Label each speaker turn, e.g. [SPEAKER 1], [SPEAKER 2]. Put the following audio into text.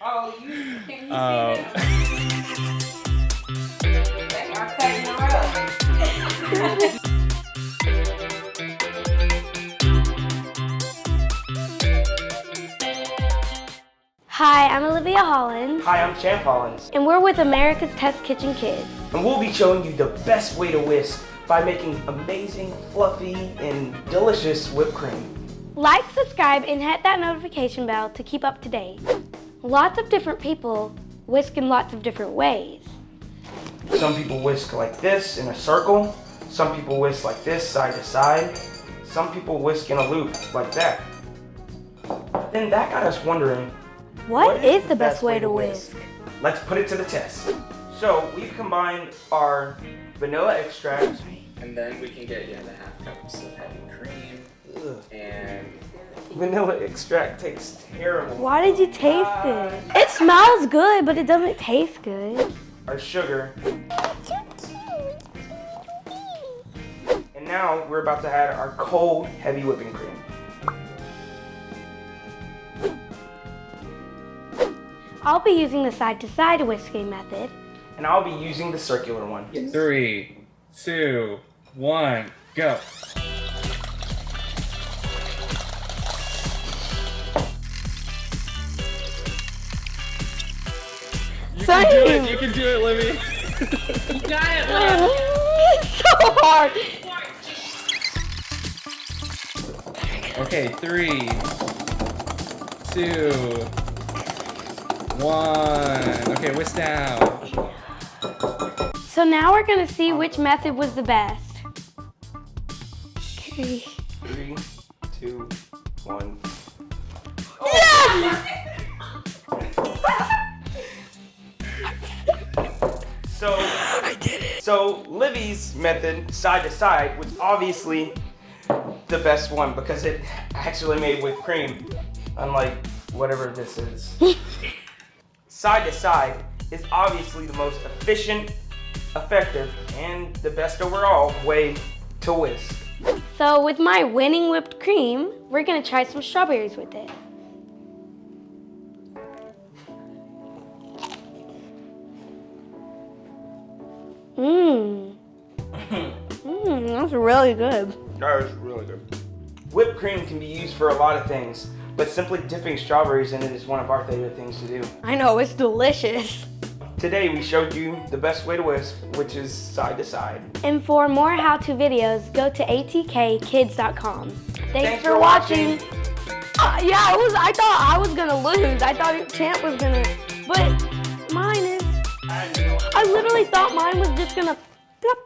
[SPEAKER 1] Oh, can you see this? They are cutting the road.
[SPEAKER 2] Hi, I'm Olivia Hollins.
[SPEAKER 3] Hi, I'm Champ Hollins.
[SPEAKER 2] And we're with America's Test Kitchen Kids.
[SPEAKER 3] And we'll be showing you the best way to whisk by making amazing, fluffy, and delicious whipped cream.
[SPEAKER 2] Like, subscribe, and hit that notification bell to keep up to date. Lots of different people whisk in lots of different ways.
[SPEAKER 3] Some people whisk like this in a circle. Some people whisk like this, side to side. Some people whisk in a loop like that. Then that got us wondering,
[SPEAKER 2] What is the best way to whisk?
[SPEAKER 3] Let's put it to the test. So we've combined our vanilla extract.
[SPEAKER 4] And then we can get the half cups of heavy cream.
[SPEAKER 3] Ugh.
[SPEAKER 4] And
[SPEAKER 3] Vanilla extract tastes terrible.
[SPEAKER 2] Why did you taste it? It smells good, but it doesn't taste good.
[SPEAKER 3] Our sugar. And now we're about to add our cold, heavy whipping cream.
[SPEAKER 2] I'll be using the side-to-side whisking method.
[SPEAKER 3] And I'll be using the circular one.
[SPEAKER 4] 3, 2, 1, go.
[SPEAKER 2] Same.
[SPEAKER 4] You can do it, Livy.
[SPEAKER 1] You got it, Liv.
[SPEAKER 2] It's so hard.
[SPEAKER 4] Okay, 3, 2, 1. Okay, whisk down.
[SPEAKER 2] So now we're gonna see which method was the best. Okay.
[SPEAKER 3] 3, 2, 1.
[SPEAKER 2] Yes!
[SPEAKER 3] So I did it. So Livy's method, side to side, was obviously the best one because it actually made whipped cream, unlike whatever this is. Side to side is obviously the most efficient, effective, and the best overall way to whisk.
[SPEAKER 2] So with my winning whipped cream, we're gonna try some strawberries with it. That's really good.
[SPEAKER 3] That is really good. Whipped cream can be used for a lot of things, but simply dipping strawberries in it is one of our favorite things to do.
[SPEAKER 2] I know, it's delicious.
[SPEAKER 3] Today we showed you the best way to whisk, which is side to side.
[SPEAKER 2] And for more how-to videos, go to atkkids.com. Thanks for watching. Yeah, I thought I was gonna lose. I thought Champ was gonna, but mine is. I literally thought mine was just gonna. Plop.